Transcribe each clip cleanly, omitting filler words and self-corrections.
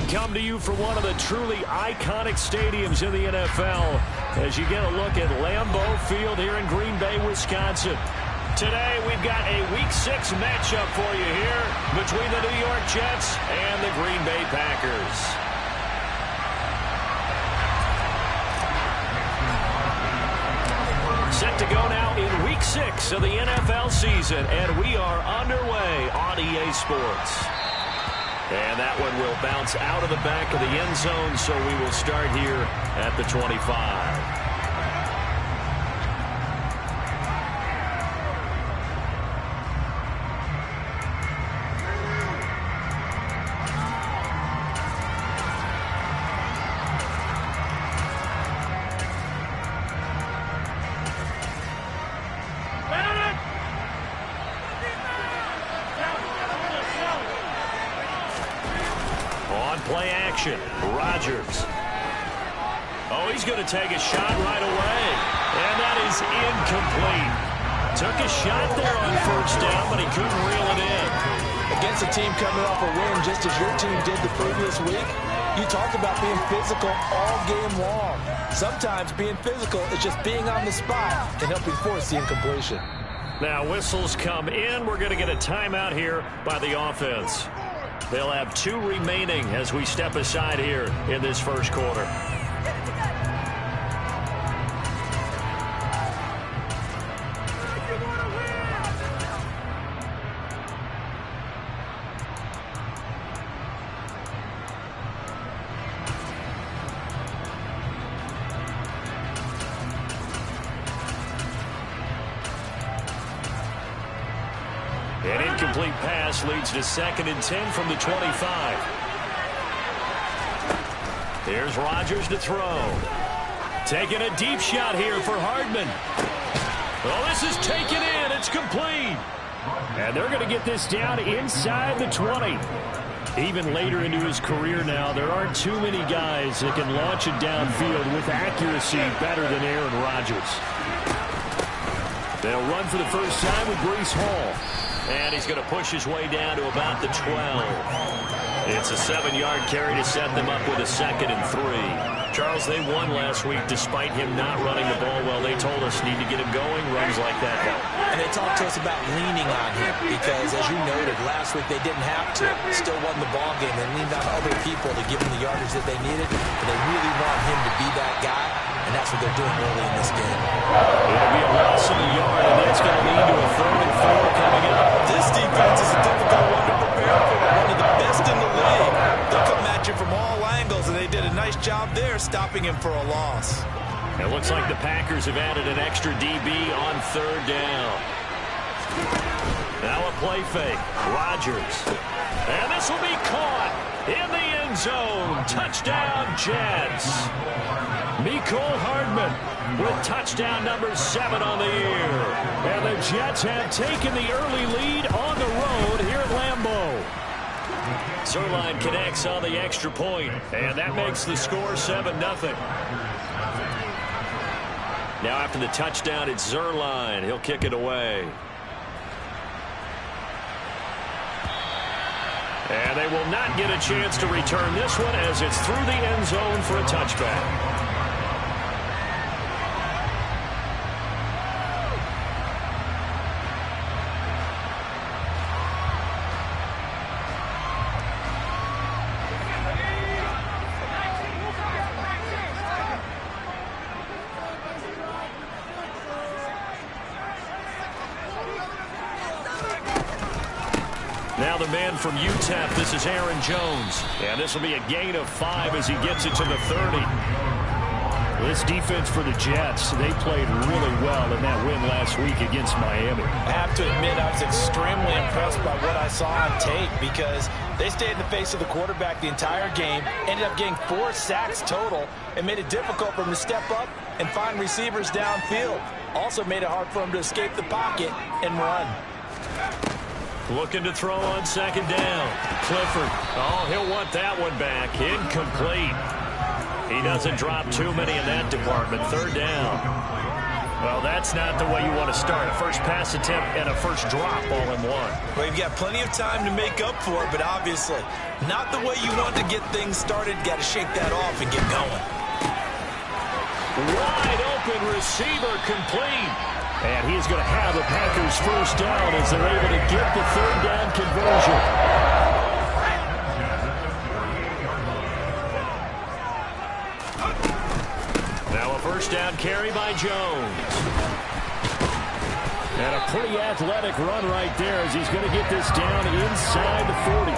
come to you from one of the truly iconic stadiums in the NFL as you get a look at Lambeau Field here in Green Bay, Wisconsin. Today, we've got a Week 6 matchup for you here between the New York Jets and the Green Bay Packers. Set to go now in Week 6 of the NFL season, and we are underway on EA Sports. And that one will bounce out of the back of the end zone, so we will start here at the 25. Play action. Rodgers. Oh, he's going to take a shot right away. And that is incomplete. Took a shot there on first down, but he couldn't reel it in. Against a team coming off a win just as your team did the previous week, you talked about being physical all game long. Sometimes being physical is just being on the spot and helping force the incompletion. Now whistles come in. We're going to get a timeout here by the offense. They'll have 2 remaining as we step aside here in this first quarter. An incomplete pass leads to 2nd and 10 from the 25. Here's Rodgers to throw. Taking a deep shot here for Hardman. Oh, this is taken in. It's complete. And they're going to get this down inside the 20. Even later into his career now, there aren't too many guys that can launch it downfield with accuracy better than Aaron Rodgers. They'll run for the first time with Breece Hall. And he's going to push his way down to about the 12. It's a 7-yard carry to set them up with a 2nd and 3. Charles, they won last week despite him not running the ball well. They told us need to get him going. Runs like that help. And they talked to us about leaning on him because, as you noted, last week they didn't have to. Still won the ball game. They leaned on other people to give them the yardage that they needed. And they really want him to be that guy. And that's what they're doing early in this game. It'll be a loss of a yard, and that's going to lead to a 3rd and 4 coming up. This defense is a difficult one to prepare for. One of the best in the league. They'll come at you from all angles, and they did a nice job there stopping him for a loss. It looks like the Packers have added an extra DB on 3rd down. Now a play fake. Rodgers. And this will be caught in the end zone. Touchdown, Jets. Mecole Hardman with touchdown number 7 on the year. And the Jets have taken the early lead on the road here at Lambeau. Zerline connects on the extra point, and that makes the score 7-0. Now after the touchdown, it's Zerline. He'll kick it away. And they will not get a chance to return this one as it's through the end zone for a touchback. Now the man from UTEP, this is Aaron Jones. And this will be a gain of 5 as he gets it to the 30. This defense for the Jets, they played really well in that win last week against Miami. I have to admit, I was extremely impressed by what I saw on tape because they stayed in the face of the quarterback the entire game, ended up getting 4 sacks total, and made it difficult for him to step up and find receivers downfield. Also made it hard for him to escape the pocket and run. Looking to throw on 2nd down. Clifford. Oh, he'll want that one back. Incomplete. He doesn't drop too many in that department. 3rd down. Well, that's not the way you want to start. A first pass attempt and a first drop all in one. Well, you've got plenty of time to make up for it, but obviously not the way you want to get things started. Got to shake that off and get going. Wide open receiver complete. And he's going to have the Packers first down as they're able to get the third down conversion. Now a first down carry by Jones. And a pretty athletic run right there as he's going to get this down inside the 40.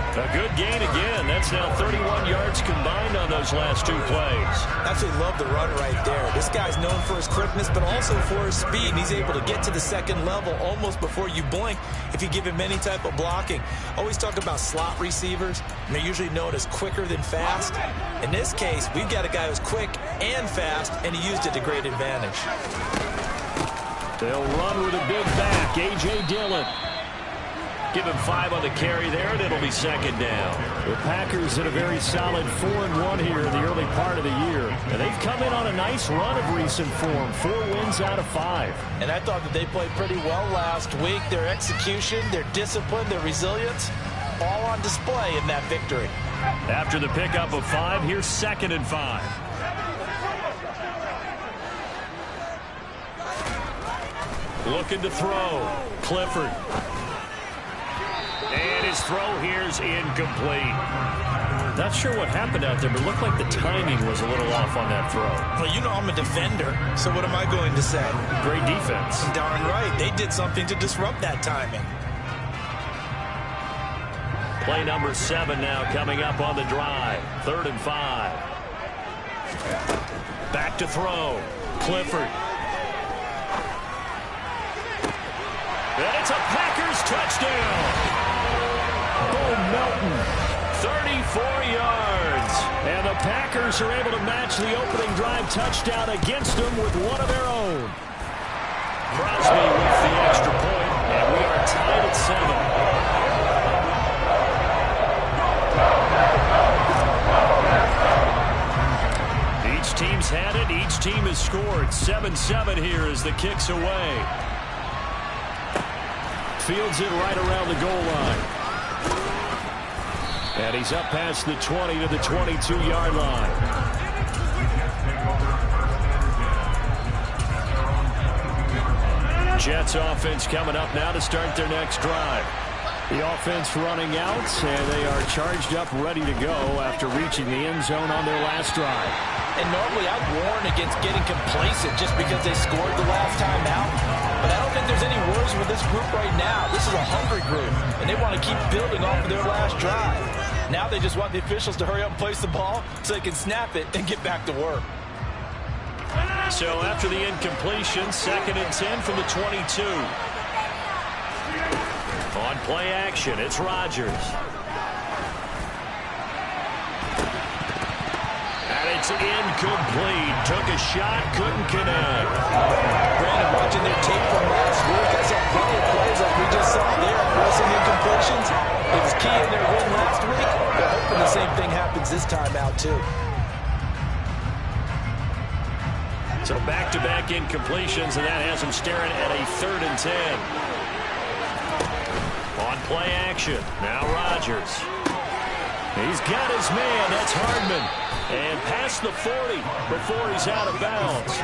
A good gain again. That's now 31 yards combined on those last two plays. Absolutely love the run right there. This guy's known for his quickness, but also for his speed. He's able to get to the second level almost before you blink if you give him any type of blocking. Always talk about slot receivers, and they're usually known as quicker than fast. In this case, we've got a guy who's quick and fast, and he used it to great advantage. They'll run with a big back, A.J. Dillon. Give him 5 on the carry there, and it'll be second down. The Packers in a very solid 4-1 here in the early part of the year. And they've come in on a nice run of recent form. 4 wins out of 5. And I thought that they played pretty well last week. Their execution, their discipline, their resilience, all on display in that victory. After the pickup of 5, here's 2nd and 5. Looking to throw. Clifford. And his throw here is incomplete. Not sure what happened out there, but it looked like the timing was a little off on that throw. Well, you know I'm a defender, so what am I going to say? Great defense. Darn right. They did something to disrupt that timing. Play number 7 now coming up on the drive. 3rd and 5. Back to throw. Clifford. And it's a Packers touchdown. Bo Melton, 34 yards. And the Packers are able to match the opening drive touchdown against them with one of their own. Crosby with the extra point, and we are tied at 7. Each team's had it. Each team has scored. 7-7 here as the kick's away. Fields it right around the goal line. And he's up past the 20 to the 22-yard line. Jets offense coming up now to start their next drive. The offense running out, and they are charged up, ready to go after reaching the end zone on their last drive. And normally I'd warn against getting complacent just because they scored the last time out. But I don't think there's any worries with this group right now. This is a hungry group, and they want to keep building off of their last drive. Now they just want the officials to hurry up and place the ball so they can snap it and get back to work. So after the incompletion, 2nd and 10 from the 22. On play action, it's Rodgers. And it's incomplete. Took a shot, couldn't connect. Brandon, watching their tape from last week, I saw plenty of plays like we just saw there, forcing incompletions. It was key in their win last week. They're hoping the same thing happens this time out, too. So back-to-back incompletions, and that has them staring at a 3rd and 10. On play action, now Rodgers. He's got his man, that's Hardman. And past the 40 before he's out of bounds.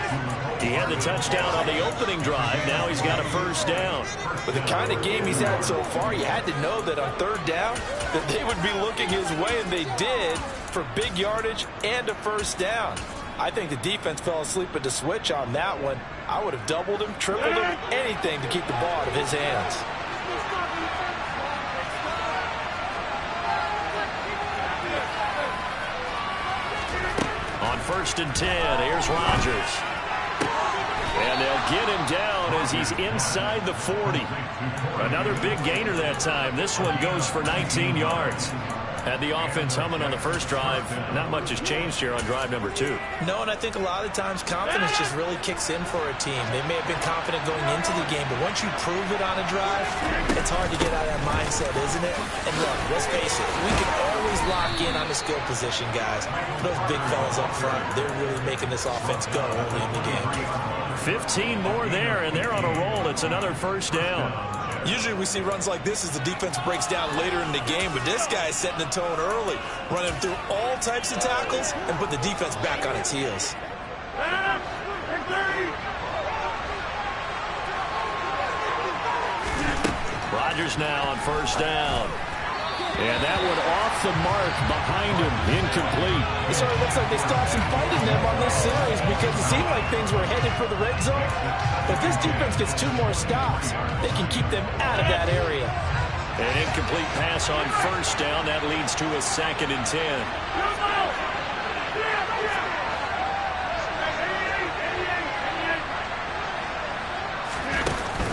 He had the touchdown on the opening drive. Now he's got a first down. With the kind of game he's had so far, you had to know that on 3rd down that they would be looking his way, and they did, for big yardage and a first down. I think the defense fell asleep at the switch on that one. I would have doubled him, tripled him, anything to keep the ball out of his hands. On 1st and 10, here's Rodgers. And they'll get him down as he's inside the 40. Another big gainer that time. This one goes for 19 yards. Had the offense humming on the first drive. Not much has changed here on drive number 2. No, and I think a lot of times confidence just really kicks in for a team. They may have been confident going into the game, but once you prove it on a drive, it's hard to get out of that mindset, isn't it? And look, let's face it, we can always lock in on the skill position, guys. Those big fellas up front, they're really making this offense go early in the game. 15 more there, and they're on a roll. It's another first down. Usually we see runs like this as the defense breaks down later in the game, but this guy is setting the tone early, running through all types of tackles and put the defense back on its heels. Rodgers now on first down. And that one off the mark behind him, incomplete. It sort of looks like they stopped some fight in them on this series because it seemed like things were headed for the red zone. But if this defense gets 2 more stops, they can keep them out of that area. An incomplete pass on first down. That leads to a 2nd and 10.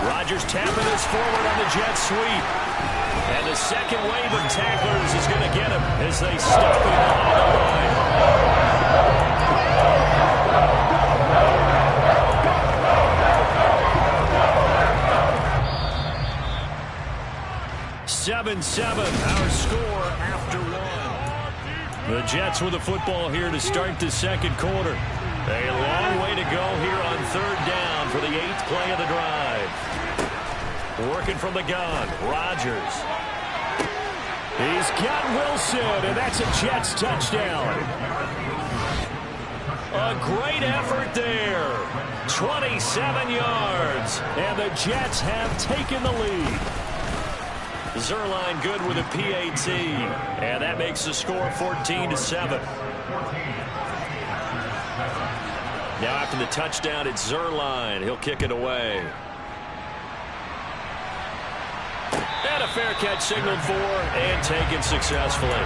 Rodgers tapping this forward on the jet sweep. And the second wave of tacklers is going to get him as they stop him on the line. 7-7, our score after 1. The Jets with the football here to start the second quarter. A long way to go here on 3rd down for the 8th play of the drive. Working from the gun, Rodgers. He's got Wilson, and that's a Jets touchdown. A great effort there. 27 yards, and the Jets have taken the lead. Zuerlein good with a PAT, and that makes the score 14-7. Now after the touchdown, it's Zuerlein. He'll kick it away. And a fair catch signaled for and taken successfully.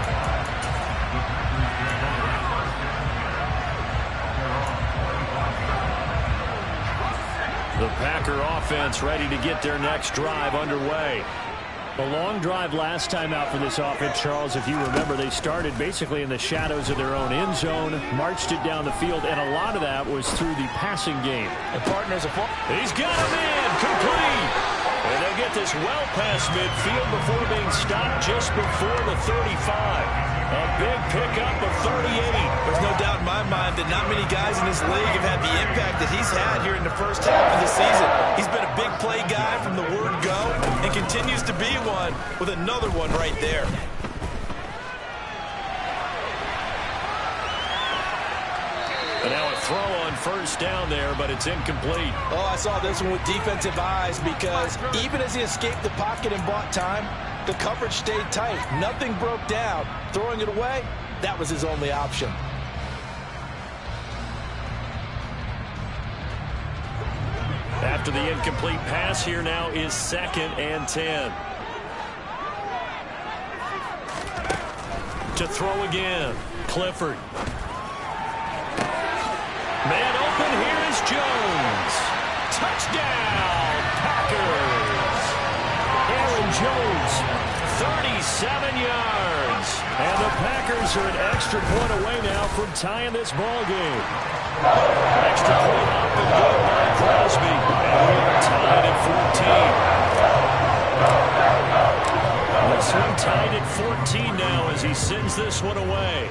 The Packer offense ready to get their next drive underway. A long drive last time out for this offense, Charles. If you remember, they started basically in the shadows of their own end zone, marched it down the field, and a lot of that was through the passing game. The partners are... He's got him in, complete. And they get this well past midfield before being stopped just before the 35. A big pickup of 38. There's no doubt in my mind that not many guys in this league have had the impact that he's had here in the first half of the season. He's been a big play guy from the word go and continues to be one with another one right there. And now a throw on first down there, but it's incomplete. Oh, I saw this one with defensive eyes because even as he escaped the pocket and bought time, the coverage stayed tight. Nothing broke down. Throwing it away, that was his only option. After the incomplete pass, here now is 2nd and 10. To throw again, Clifford. Man open, here is Jones. Touchdown, Packers. Aaron Jones, 37 yards. And the Packers are an extra point away now from tying this ball game. Extra point up and good by Crosby. And we are tied at 14. This one tied at 14 now as he sends this one away.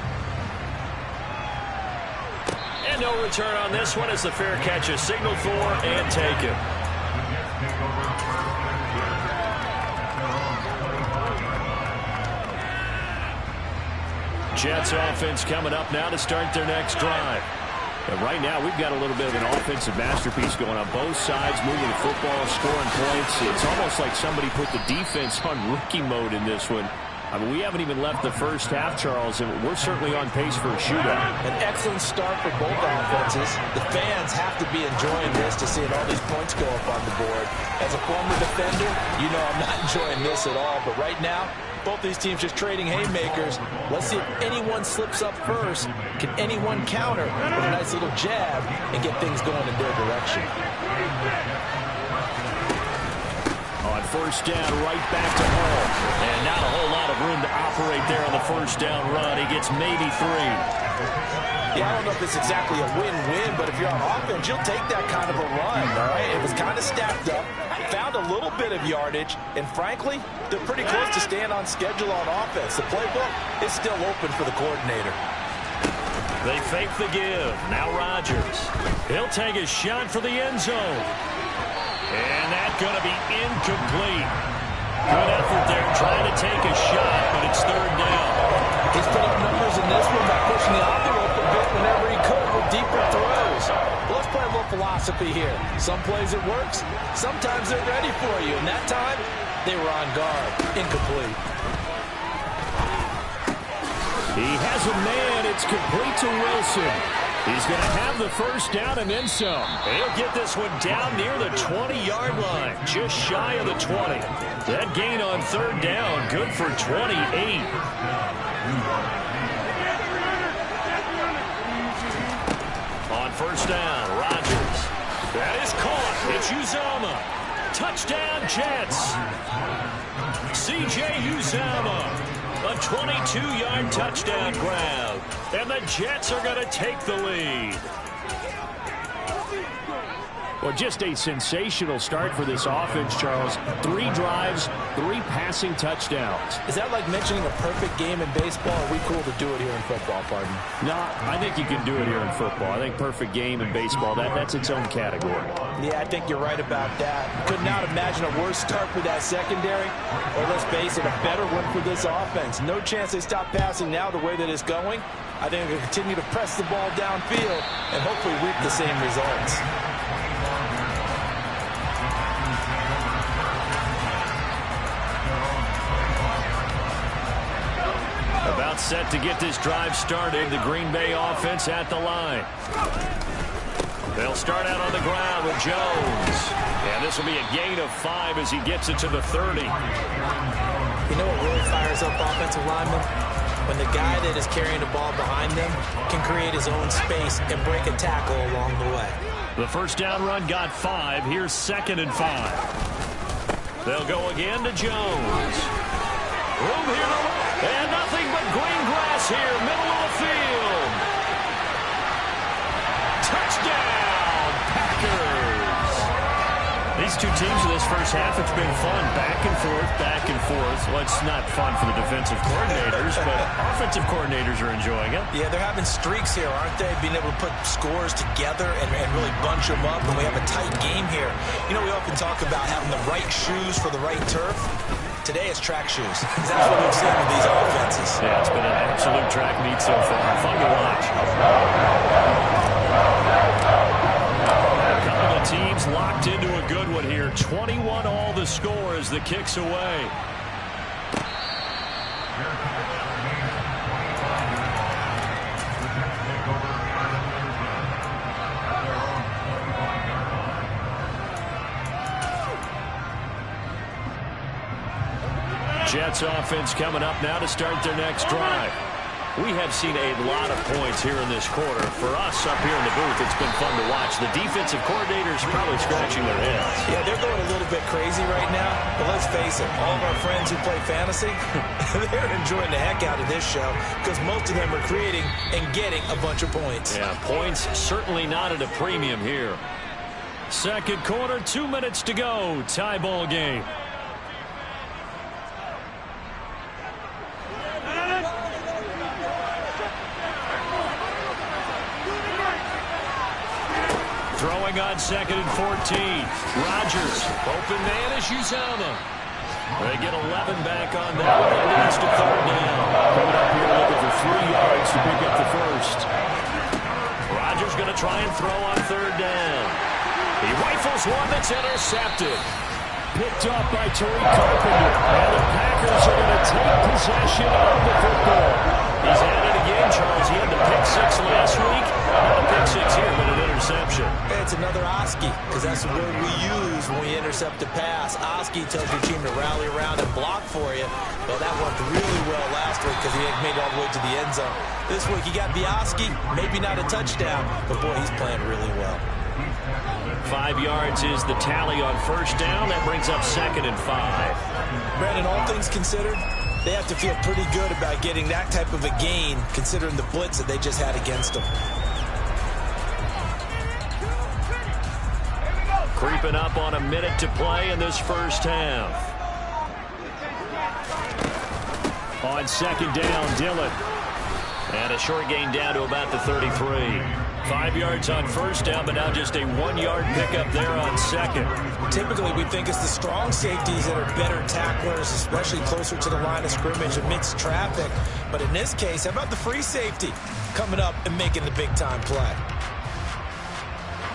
And no return on this one as the fair catch is signaled for and taken. Jets offense coming up now to start their next drive. And right now we've got a little bit of an offensive masterpiece going on both sides, moving the football, scoring points. It's almost like somebody put the defense on rookie mode in this one. I mean, we haven't even left the first half, Charles, and we're certainly on pace for a shootout. An excellent start for both offenses. The fans have to be enjoying this to seeing all these points go up on the board. As a former defender, you know I'm not enjoying this at all. But right now, both these teams just trading haymakers. Let's see if anyone slips up first. Can anyone counter with a nice little jab and get things going in their direction? Oh, On first down, right back to Hall. And not a whole lot of room to operate there on the first down run. He gets maybe 3. Yeah, I don't know if it's exactly a win-win, but if you're on offense, you'll take that kind of a run, all right? It was kind of stacked up, found a little bit of yardage, and frankly, they're pretty close to staying on schedule on offense. The playbook is still open for the coordinator. They fake the give. Now Rodgers. He'll take a shot for the end zone. And that's going to be incomplete. Good effort there trying to take a shot, but it's third down. He's put up numbers in this one by pushing the envelope a bit whenever he could with deeper throws. But let's play a little philosophy here. Some plays it works. Sometimes they're ready for you. And that time, they were on guard. Incomplete. He has a man. It's complete to Wilson. He's going to have the first down and then some. He'll get this one down near the 20-yard line, just shy of the 20. That gain on third down, good for 28. On first down, Rodgers. That is caught. It's Uzomah. Touchdown, Jets. C.J. Uzomah. A 22-yard touchdown grab. And the Jets are going to take the lead. Well, just a sensational start for this offense, Charles. 3 drives, 3 passing touchdowns. Is that like mentioning a perfect game in baseball? Or are we cool to do it here in football, pardon? No, I think you can do it here in football. I think perfect game in baseball, that's its own category. Yeah, I think you're right about that. Could not imagine a worse start for that secondary. Or let's face it, a better one for this offense. No chance they stop passing now the way that it's going. I think they'll continue to press the ball downfield and hopefully reap the same results. About set to get this drive started. The Green Bay offense at the line. They'll start out on the ground with Jones. And this will be a gain of 5 as he gets it to the 30. You know what really fires up offensive linemen? When the guy that is carrying the ball behind them can create his own space and break a tackle along the way. The first down run got 5. Here's 2nd and 5. They'll go again to Jones. Room here to run. And nothing but green grass here, middle of the field. Touchdown, Packers. These two teams in this first half, it's been fun. Back and forth, back and forth. Well, it's not fun for the defensive coordinators, but offensive coordinators are enjoying it. Yeah, they're having streaks here, aren't they? Being able to put scores together and really bunch them up, and we have a tight game here. You know, we often talk about having the right shoes for the right turf. Today is track shoes. That's what we've seen with these offenses. Yeah, it's been an absolute track meet so far. Fun to watch. A couple of teams locked into a good one here. 21 all the score as the kick's away. Jets offense coming up now to start their next drive. We have seen a lot of points here in this quarter. For us up here in the booth, it's been fun to watch. The defensive coordinators probably scratching their heads. Yeah, they're going a little bit crazy right now. But let's face it, all of our friends who play fantasy, they're enjoying the heck out of this show because most of them are creating and getting a bunch of points. Yeah, points certainly not at a premium here. Second quarter, 2 minutes to go. Tie ball game. Throwing on 2nd and 14. Rodgers, open man is Uzomah. They get 11 back on that one. That leads to 3rd down. Coming up here looking for 3 yards to pick up the first. Rodgers going to try and throw on 3rd down. He rifles one that's intercepted. Picked up by Tariq Carpenter. And the Packers are going to take possession of the football. He's at it again, Charles. He had the pick 6 last week. Not a pick 6 here, but an interception. It's another Oski, because that's the word we use when we intercept a pass. Oski tells your team to rally around and block for you. Well, that worked really well last week because he made it all the way to the end zone. This week, he got the Oski, maybe not a touchdown, but boy, he's playing really well. 5 yards is the tally on first down. That brings up 2nd and 5. Brandon, all things considered, they have to feel pretty good about getting that type of a gain considering the blitz that they just had against them. Creeping up on a minute to play in this first half. On 2nd down, Dillon. And a short gain down to about the 33. 5 yards on first down, but now just a 1-yard pickup there on 2nd. Typically, we think it's the strong safeties that are better tacklers, especially closer to the line of scrimmage amidst traffic. But in this case, how about the free safety coming up and making the big-time play?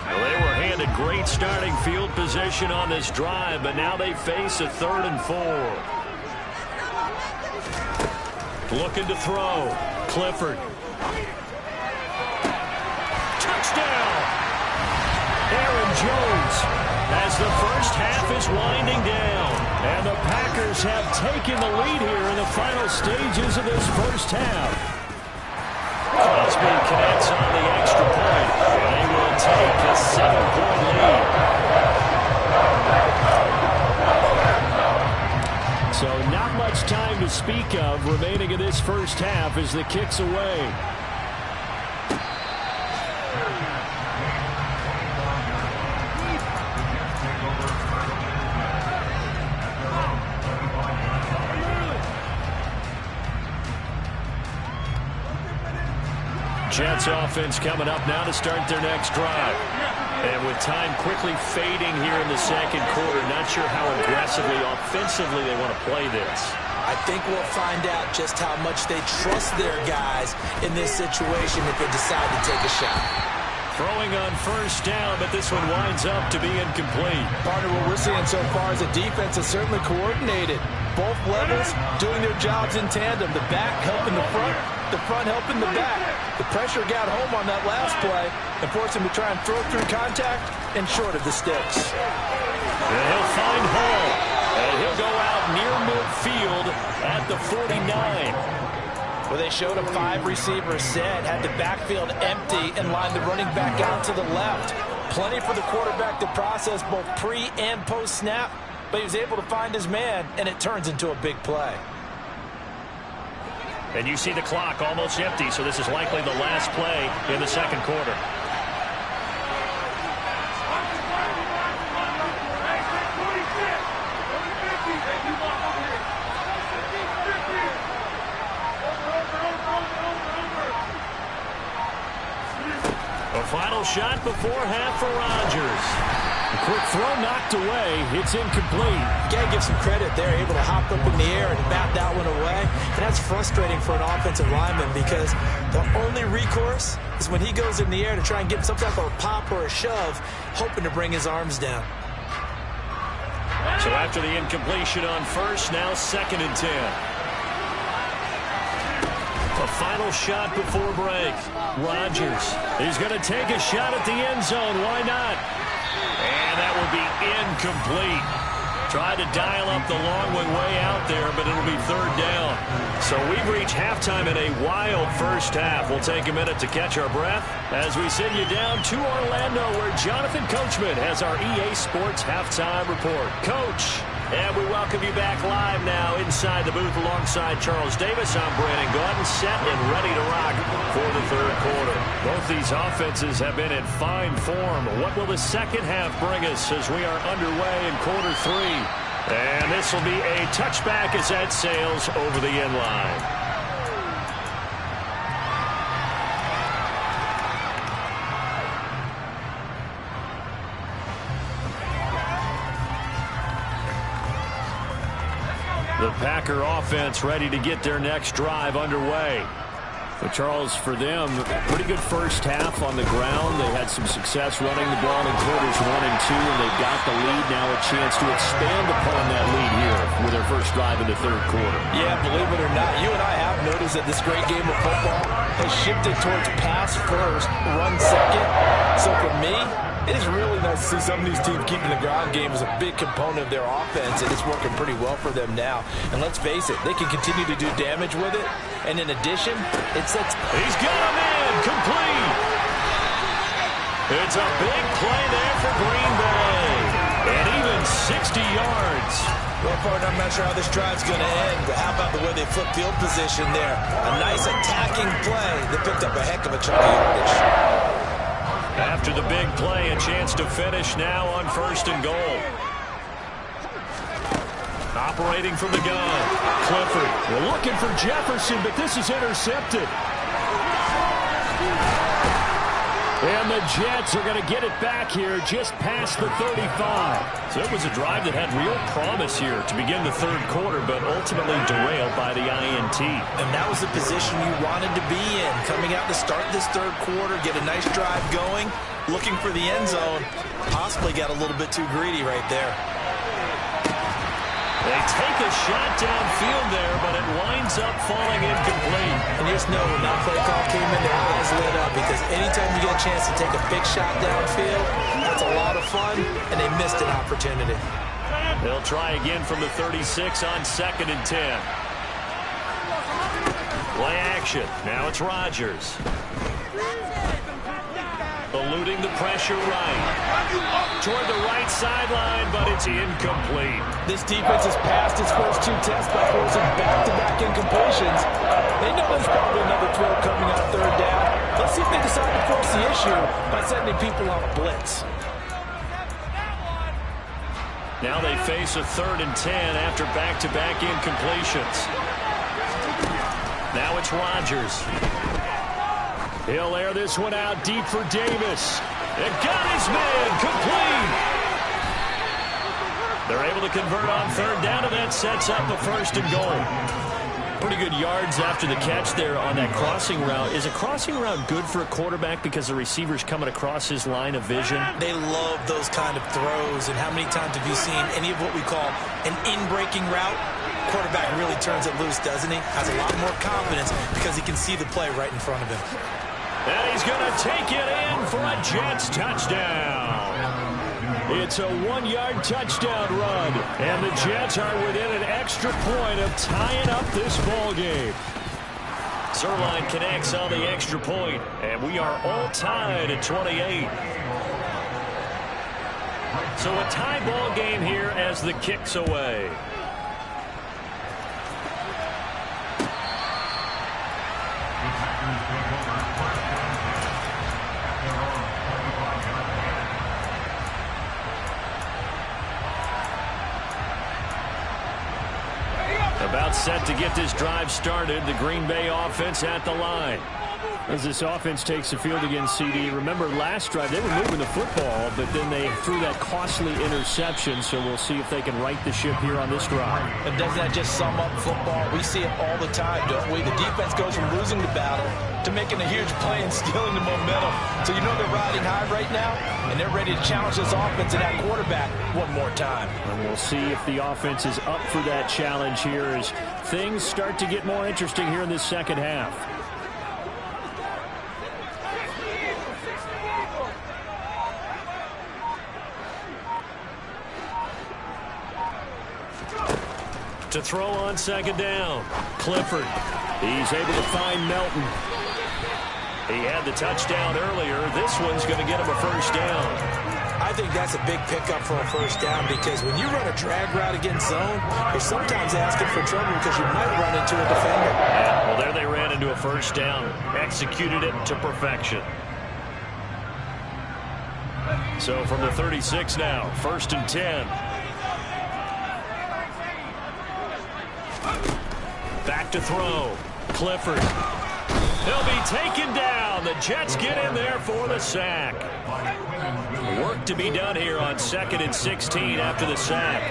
Well, they were handed great starting field position on this drive, but now they face a 3rd and 4. Looking to throw. Clifford. Touchdown! Aaron Jones as the first half is winding down. And the Packers have taken the lead here in the final stages of this first half. Crosby connects on the extra point. And they will take a 7-point lead. So not much time to speak of remaining in this first half as the kick's away. Jets offense coming up now to start their next drive. And with time quickly fading here in the second quarter, not sure how aggressively, offensively they want to play this. I think we'll find out just how much they trust their guys in this situation if they decide to take a shot. Throwing on first down, but this one winds up to be incomplete. Partner, what we're seeing so far is the defense is certainly coordinated. Both levels doing their jobs in tandem. The back helping the front helping the back. The pressure got home on that last play and forced him to try and throw through contact and short of the sticks. And he'll find Hall. And he'll go out near midfield at the 49. Well, they showed a 5-receiver set, had the backfield empty, and lined the running back out to the left. Plenty for the quarterback to process both pre- and post-snap, but he was able to find his man, and it turns into a big play. And you see the clock almost empty, so this is likely the last play in the second quarter. A final shot before half for Rodgers. A quick throw knocked away. It's incomplete. You got to give some credit there, able to hop up in the air and bat that one away. And that's frustrating for an offensive lineman because the only recourse is when he goes in the air to try and get some type of a pop or a shove, hoping to bring his arms down. So after the incompletion on first, now 2nd and 10. A final shot before break. Rodgers is going to take a shot at the end zone. Why not? And that will be incomplete. Tried to dial up the long way out there, but it'll be 3rd down. So we've reached halftime in a wild first half. We'll take a minute to catch our breath as we send you down to Orlando, where Jonathan Coachman has our EA Sports Halftime Report. Coach. And we welcome you back live now inside the booth alongside Charles Davis. I'm Brandon Gordon, set and ready to rock for the third quarter. Both these offenses have been in fine form. What will the second half bring us as we are underway in quarter 3? And this will be a touchback as that sails over the end line. The Packer offense ready to get their next drive underway. But Charles, for them, pretty good first half on the ground. They had some success running the ball in quarters 1 and 2, and they've got the lead now, a chance to expand upon that lead here with their first drive in the third quarter. Yeah, believe it or not, you and I have noticed that this great game of football has shifted towards pass first, run second. So for me, it is really nice to see some of these teams keeping the ground game as a big component of their offense, and it's working pretty well for them now. And let's face it, they can continue to do damage with it. And in addition, it sets... He's got a man complete. It's a big play there for Green Bay. And even 60 yards. Well, partner, I'm not sure how this drive's going to end, but how about the way they flip field position there? A nice attacking play that picked up a heck of a chunk of yardage. After the big play, a chance to finish now on 1st and goal. Operating from the gun. Clifford. They're looking for Jefferson, but this is intercepted. And the Jets are going to get it back here just past the 35. So it was a drive that had real promise here to begin the third quarter, but ultimately derailed by the INT. And that was the position you wanted to be in. Coming out to start this third quarter, get a nice drive going, looking for the end zone. Possibly got a little bit too greedy right there. They take a shot downfield there, but it winds up falling incomplete. And you just know when that play call came in, their eyes lit up, because anytime you get a chance to take a big shot downfield, that's a lot of fun, and they missed an opportunity. They'll try again from the 36 on 2nd and 10. Play action. Now it's Rodgers. Eluding the pressure right. Toward the right sideline, but it's incomplete. This defense has passed its first 2 tests by forcing back-to-back incompletions. They know there's probably another throw coming on 3rd down. Let's see if they decide to force the issue by sending people on a blitz. Now they face a 3rd and 10 after back-to-back incompletions. Now it's Rodgers. He'll air this one out deep for Davis. And got his man complete. They're able to convert on 3rd down, and that sets up a 1st and goal. Pretty good yards after the catch there on that crossing route. Is a crossing route good for a quarterback because the receiver's coming across his line of vision? They love those kind of throws. And how many times have you seen any of what we call an in-breaking route? Quarterback really turns it loose, doesn't he? Has a lot more confidence because he can see the play right in front of him. And he's going to take it in for a Jets touchdown. It's a 1-yard touchdown run. And the Jets are within an extra point of tying up this ball game. Zerline connects on the extra point, and we are all tied at 28. So a tie ball game here as the kick's away. About set to get this drive started. The Green Bay offense at the line. As this offense takes the field against CD, remember last drive they were moving the football, but then they threw that costly interception, so we'll see if they can right the ship here on this drive. And doesn't that just sum up football? We see it all the time, don't we? The defense goes from losing the battle to making a huge play and stealing the momentum. So you know they're riding high right now, and they're ready to challenge this offense and that quarterback one more time. And we'll see if the offense is up for that challenge here as things start to get more interesting here in this second half. To throw on 2nd down. Clifford. He's able to find Melton. He had the touchdown earlier. This one's going to get him a 1st down. I think that's a big pickup for a 1st down, because when you run a drag route against zone, you're sometimes asking for trouble because you might run into a defender. Yeah, well, there they ran into a 1st down. Executed it to perfection. So from the 36 now, 1st and 10. Back to throw. Clifford. He'll be taken down. The Jets get in there for the sack. Work to be done here on 2nd and 16 after the sack.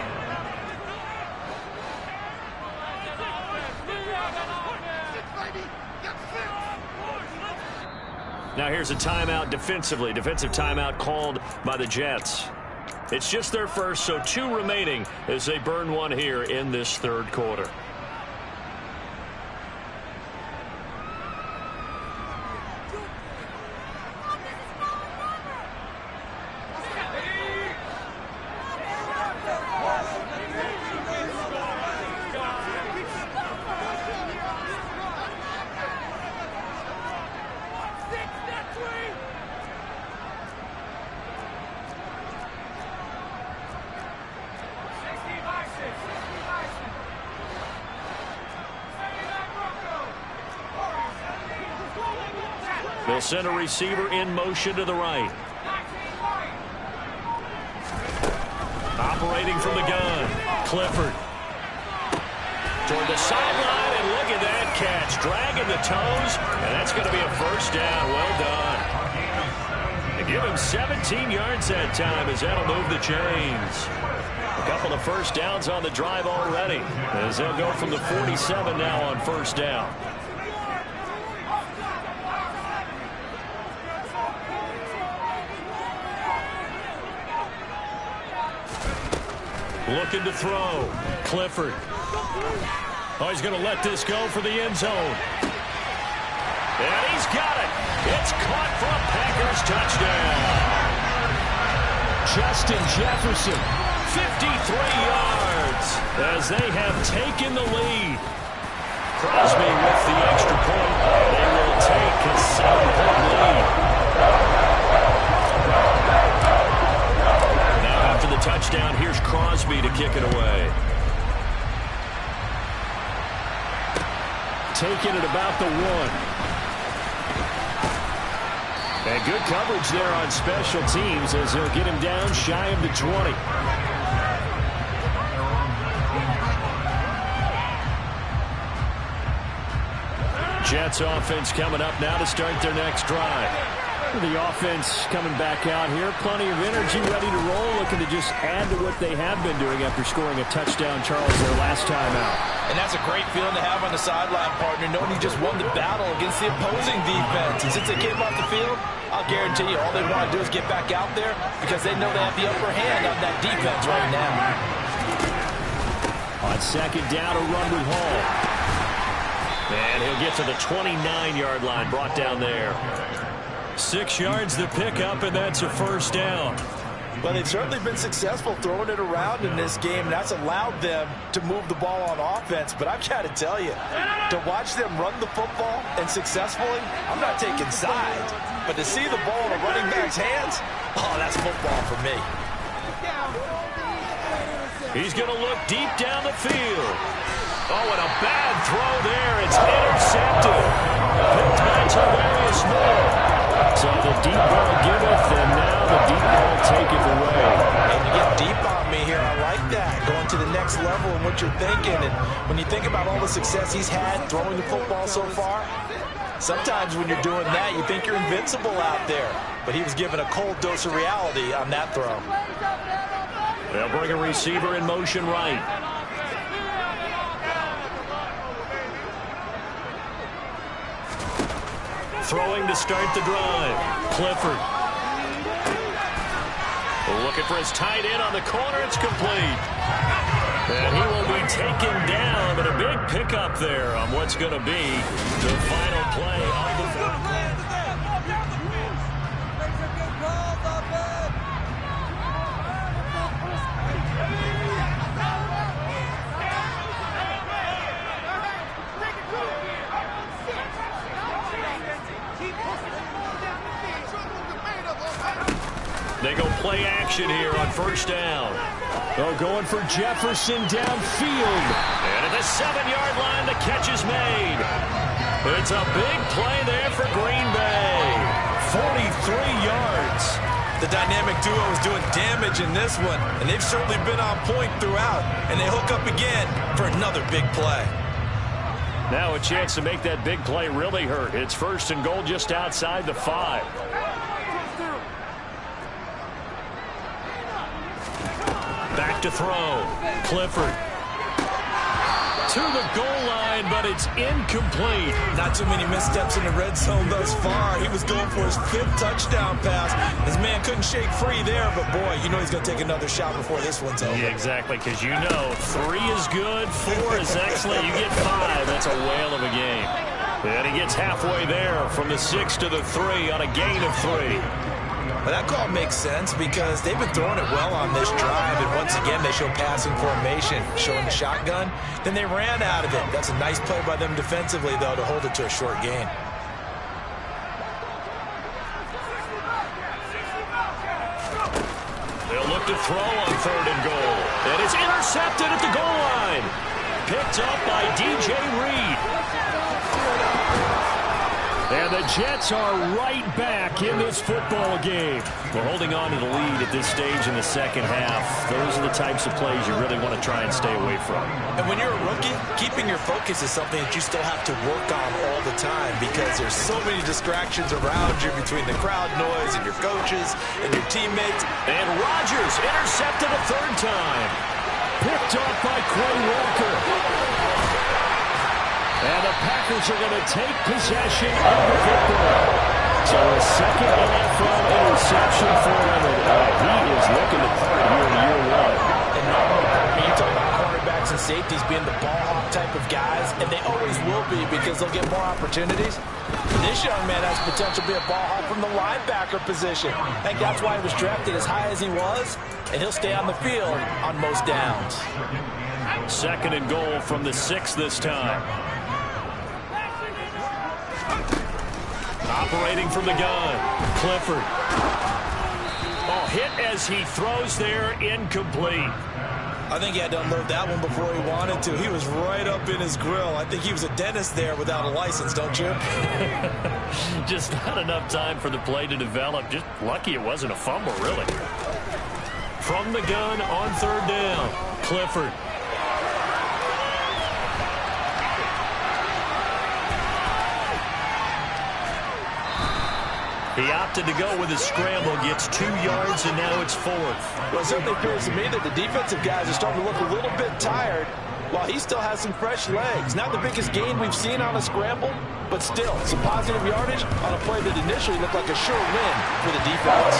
Now here's a timeout defensively. Defensive timeout called by the Jets. It's just their first, so 2 remaining as they burn one here in this third quarter. They'll send a receiver in motion to the right. Operating from the gun, Clifford. Toward the sideline, and look at that catch. Dragging the toes, and that's going to be a first down. Well done. They give him 17 yards that time as that'll move the chains. A couple of first downs on the drive already, as they'll go from the 47 now on first down. Looking to throw. Clifford. Oh, he's going to let this go for the end zone. And he's got it. It's caught for a Packers touchdown. Justin Jefferson, 53 yards, as they have taken the lead. Crosby with the extra point. They will take a 7-point lead. Now after the touchdown, here's Crosby to kick it away. Taking it about the 1. And good coverage there on special teams as they'll get him down shy of the 20. Jets offense coming up now to start their next drive. The offense coming back out here. Plenty of energy, ready to roll, looking to just add to what they have been doing after scoring a touchdown, Charles, their last time out. And that's a great feeling to have on the sideline, partner, knowing you just won the battle against the opposing defense. And since they came off the field, I'll guarantee you all they want to do is get back out there because they know they have the upper hand on that defense right now. On second down, a run with Hall. And he'll get to the 29-yard line, brought down there. 6 yards to pick up, and that's a first down. Well, they've certainly been successful throwing it around in this game, and that's allowed them to move the ball on offense. But I've got to tell you, to watch them run the football and successfully, I'm not taking sides. But to see the ball in a running back's hands, oh, that's football for me. He's going to look deep down the field. Oh, and a bad throw there. It's intercepted. Picked by Tavarius Moore. So the deep ball giveth, and now the deep ball taketh away. And you get deep on me here. I like that. Going to the next level in what you're thinking. And when you think about all the success he's had throwing the football so far, sometimes when you're doing that, you think you're invincible out there. But he was given a cold dose of reality on that throw. They'll bring a receiver in motion right. Throwing to start the drive. Clifford. Looking for his tight end on the corner. It's complete. And he will be taken down, but a big pickup there on what's going to be the final play of the football. They go play action here on first down. Oh, going for Jefferson downfield. And at the 7-yard line, the catch is made. It's a big play there for Green Bay. 43 yards. The dynamic duo is doing damage in this one, and they've certainly been on point throughout. And they hook up again for another big play. Now a chance to make that big play really hurt. It's first and goal just outside the 5. Back to throw. Clifford. To the goal line, but it's incomplete. Not too many missteps in the red zone thus far. He was going for his 5th touchdown pass. His man couldn't shake free there, but boy, you know he's going to take another shot before this one's over. Yeah, exactly, because you know 3 is good, 4 is excellent. You get 5, that's a whale of a game. And he gets halfway there from the 6 to the 3 on a gain of 3. Well, that call makes sense because they've been throwing it well on this drive, and once again they show passing formation, showing the shotgun. Then they ran out of it. That's a nice play by them defensively, though, to hold it to a short gain. They'll look to throw on 3rd and goal. And it's intercepted at the goal line. Picked up by DJ Reed. And the Jets are right back in this football game. We're holding on to the lead at this stage in the second half. Those are the types of plays you really want to try and stay away from. And when you're a rookie, keeping your focus is something that you still have to work on all the time because there's so many distractions around you between the crowd noise and your coaches and your teammates. And Rodgers intercepted a third time. Picked off by Quay Walker. And the Packers are going to take possession of the football. So a second NFL interception for him. He is looking the part here in year one. And you talk about cornerbacks and safeties being the ball hawk type of guys, and they always will be because they'll get more opportunities. This young man has potential to be a ball hawk from the linebacker position. I think that's why he was drafted as high as he was, and he'll stay on the field on most downs. Second and goal from the 6 this time. Operating from the gun, Clifford. Oh, hit as he throws there, incomplete. I think he had to unload that one before he wanted to. He was right up in his grill. I think he was a dentist there without a license, don't you? Just not enough time for the play to develop. Just lucky it wasn't a fumble, really. From the gun on third down, Clifford. He opted to go with a scramble, gets 2 yards, and now it's 4th. Well, it certainly appears to me that the defensive guys are starting to look a little bit tired while he still has some fresh legs. Not the biggest gain we've seen on a scramble, but still some positive yardage on a play that initially looked like a sure win for the defense.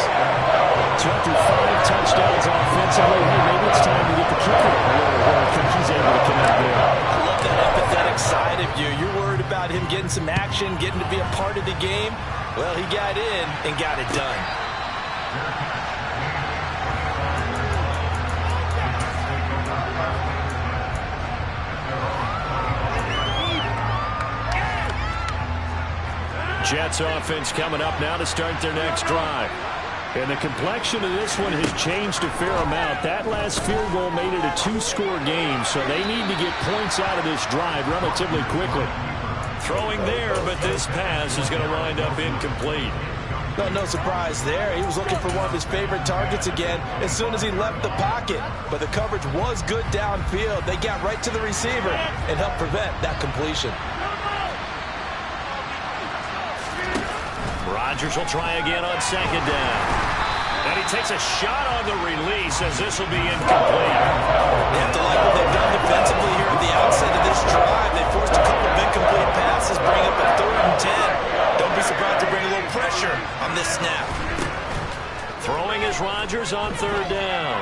So after 5 touchdowns offensively, hey, maybe it's time to get the kicker. I think he's able to connect there. I love that empathetic side of you. You're worried about him getting some action, getting to be a part of the game. Well, he got in and got it done. Jets offense coming up now to start their next drive. And the complexion of this one has changed a fair amount. That last field goal made it a 2-score game, so they need to get points out of this drive relatively quickly. Throwing there, but this pass is going to wind up incomplete. No surprise there. He was looking for one of his favorite targets again as soon as he left the pocket. But the coverage was good downfield. They got right to the receiver and helped prevent that completion. Rodgers will try again on second down. And he takes a shot on the release as this will be incomplete. They have to like what they've done defensively here at the outset of this drive. They forced a couple of incomplete passes, bring up a 3rd and 10. Don't be surprised to bring a little pressure on this snap. Throwing is Rodgers on third down.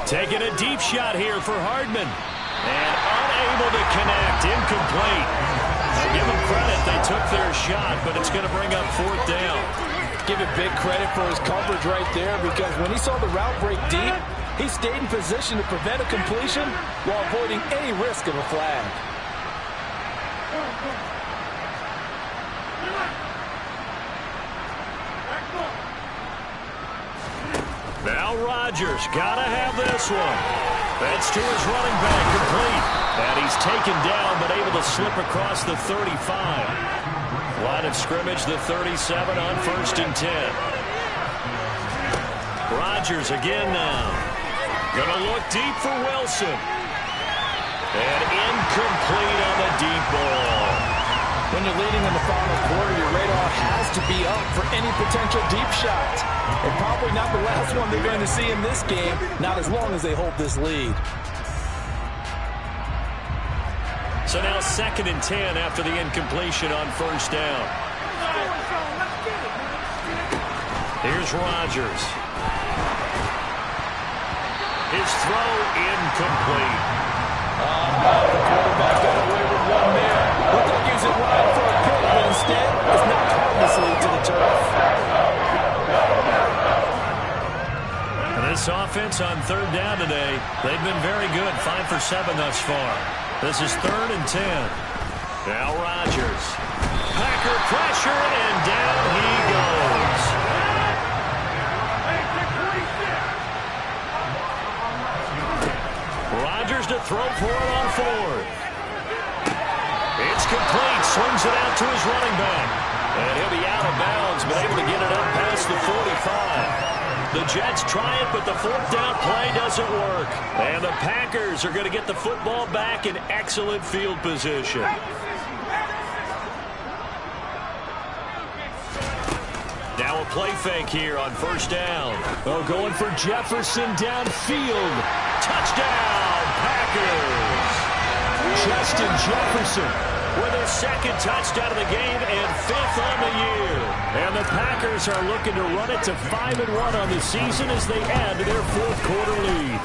Taking a deep shot here for Hardman. And unable to connect. Incomplete. I'll give them credit. They took their shot, but it's going to bring up 4th down. Give it big credit for his coverage right there because when he saw the route break deep, he stayed in position to prevent a completion while avoiding any risk of a flag. Now Rodgers got to have this one. That's to his running back, complete. And he's taken down but able to slip across the 35. Line of scrimmage, the 37 on 1st and 10. Rodgers again now. Gonna look deep for Wilson. And incomplete on the deep ball. When you're leading in the final quarter, your radar has to be up for any potential deep shots. And probably not the last one they're going to see in this game, not as long as they hold this lead. So now 2nd and 10 after the incompletion on 1st down. Here's Rodgers. His throw incomplete. The quarterback got away with one there. Looked like he was in line for a pick, but instead it's not harmlessly to the turf. And this offense on 3rd down today, they've been very good. 5 for 7 thus far. This is 3rd and 10. Now Rodgers. Packer pressure, and down he goes. Rodgers to throw for it on 4th. It's complete. Swings it out to his running back. And he'll be out of bounds, but able to get it up past the 45. The Jets try it, but the fourth down play doesn't work. And the Packers are going to get the football back in excellent field position. Now a play fake here on first down. Oh, going for Jefferson downfield. Touchdown, Packers. Justin Jefferson with his second touchdown of the game and fifth on the year. And the Packers are looking to run it to 5-1 on the season as they add to their fourth quarter lead.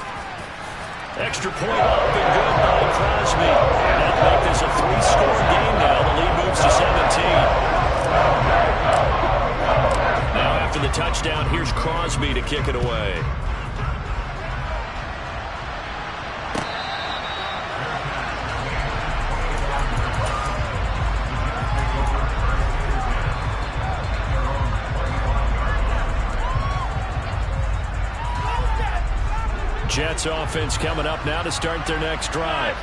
Extra point up and good by Crosby. And that'll make this a 3-score game now. The lead moves to 17. Now after the touchdown, here's Crosby to kick it away. Jets offense coming up now to start their next drive.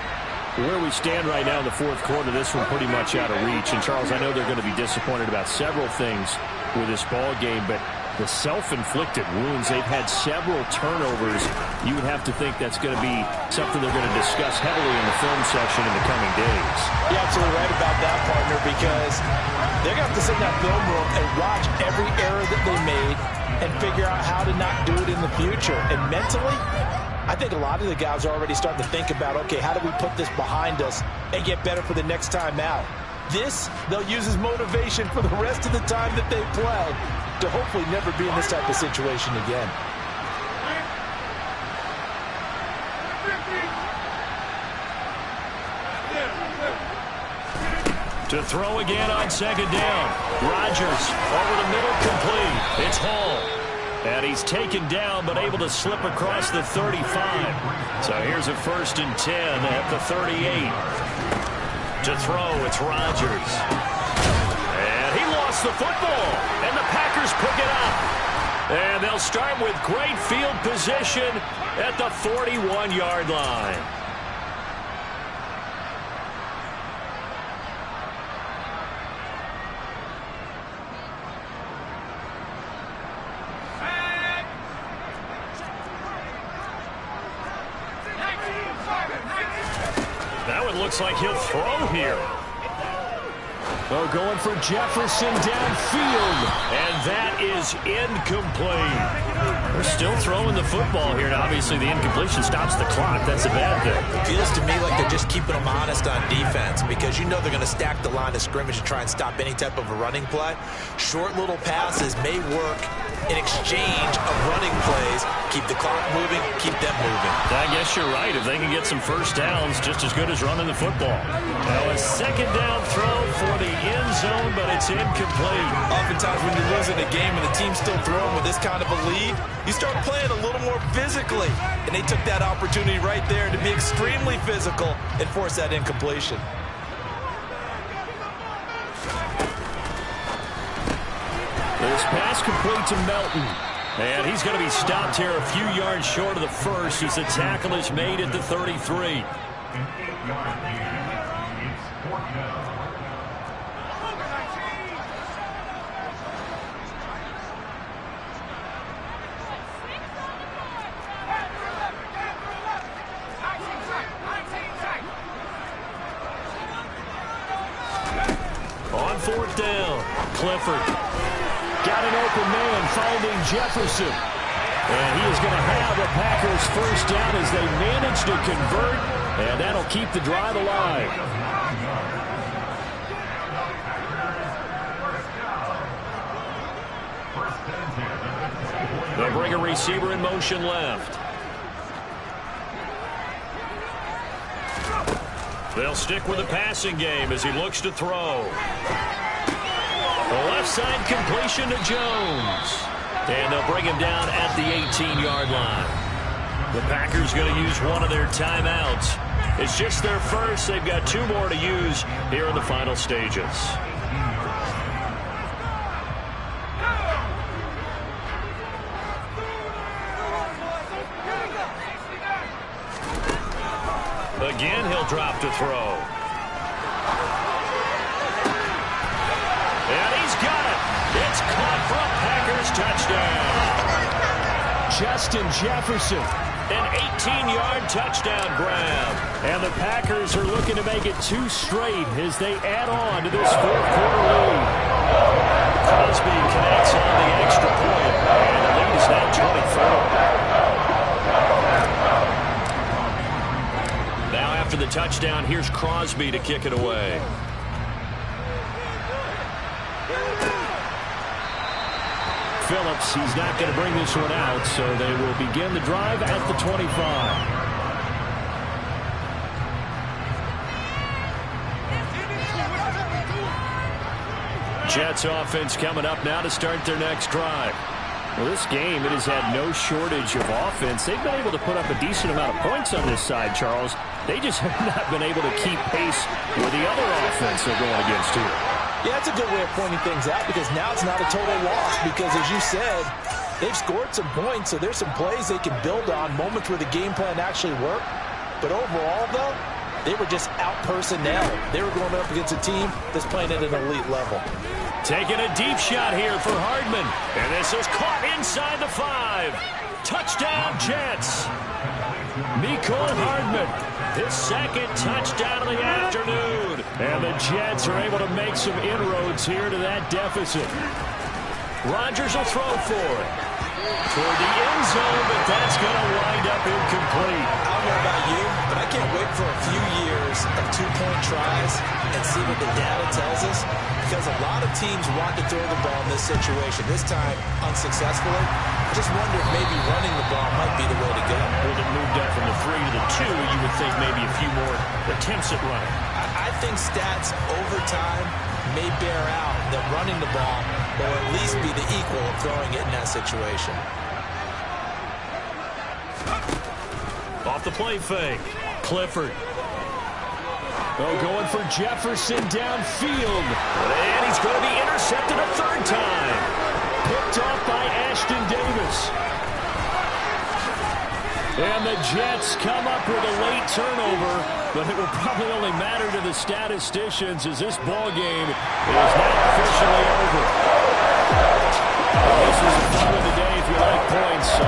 Where we stand right now in the fourth quarter, this one pretty much out of reach. And, Charles, I know they're going to be disappointed about several things with this ball game, but the self-inflicted wounds, they've had several turnovers. You would have to think that's going to be something they're going to discuss heavily in the film section in the coming days. You're absolutely right about that, partner, because they're going to have to sit in that film room and watch every error that they made and figure out how to not do it in the future. And mentally, I think a lot of the guys are already starting to think about, okay, how do we put this behind us and get better for the next time out? This, they'll use as motivation for the rest of the time that they play to hopefully never be in this type of situation again. To throw again on second down. Rodgers over the middle, complete. It's Hall. And he's taken down, but able to slip across the 35. So here's a 1st and 10 at the 38. To throw, it's Rodgers. And he lost the football. And the Packers pick it up. And they'll start with great field position at the 41-yard line. Looks like he'll throw here. Oh, going for Jefferson downfield. And that is incomplete. They're still throwing the football here. Now, obviously, the incompletion stops the clock. That's a bad thing. It feels to me like they're just keeping them honest on defense because you know they're going to stack the line of scrimmage to try and stop any type of a running play. Short little passes may work in exchange of running plays. Keep the clock moving, keep them moving. I guess you're right. If they can get some first downs, just as good as running the football. Now a second down throw for the end zone, but it's incomplete. Oftentimes when you're losing a game and the team's still throwing with this kind of a lead, you start playing a little more physically. And they took that opportunity right there to be extremely physical and force that incompletion. This pass complete to Melton. And he's going to be stopped here a few yards short of the first as the tackle is made at the 33. On fourth down, Clifford. Got an open man finding Jefferson. And he is going to have the Packers first down as they manage to convert. And that'll keep the drive alive. They'll bring a receiver in motion left. They'll stick with the passing game as he looks to throw. The left side completion to Jones. And they'll bring him down at the 18-yard line. The Packers going to use one of their timeouts. It's just their first. They've got 2 more to use here in the final stages. Again, he'll drop to throw. And he's Justin Jefferson. An 18-yard touchdown grab. And the Packers are looking to make it 2 straight as they add on to this fourth-quarter lead. Crosby connects on the extra point, and the lead is now 24. Now after the touchdown, here's Crosby to kick it away. Phillips, he's not going to bring this one out, so they will begin the drive at the 25. Jets offense coming up now to start their next drive. Well, this game, it has had no shortage of offense. They've been able to put up a decent amount of points on this side, Charles. They just have not been able to keep pace with the other offense they're going against here. Yeah, that's a good way of pointing things out because now it's not a total loss because, as you said, they've scored some points, so there's some plays they can build on, moments where the game plan actually worked. But overall, though, they were just out-personnel. They were going up against a team that's playing at an elite level. Taking a deep shot here for Hardman. And this is caught inside the 5. Touchdown, Jets. Mecole Hardman, his second touchdown of the afternoon. And the Jets are able to make some inroads here to that deficit. Rodgers will throw for it. Toward the end zone, but that's going to wind up incomplete. I don't know about you, but I can't wait for a few years of 2-point tries and see what the data tells us. Because a lot of teams want to throw the ball in this situation. This time, unsuccessfully. I just wonder if maybe running the ball might be the way to go. With it moved up from the 3 to the 2, you would think maybe a few more attempts at running. I think stats over time may bear out that running the ball will at least be the equal of throwing it in that situation. Off the play fake. Clifford. Oh, going for Jefferson downfield. And he's going to be intercepted a third time. Picked off by Ashton Davis. And the Jets come up with a late turnover, but it will probably only matter to the statisticians as this ball game is now officially over. This was a fun one today if you like points. So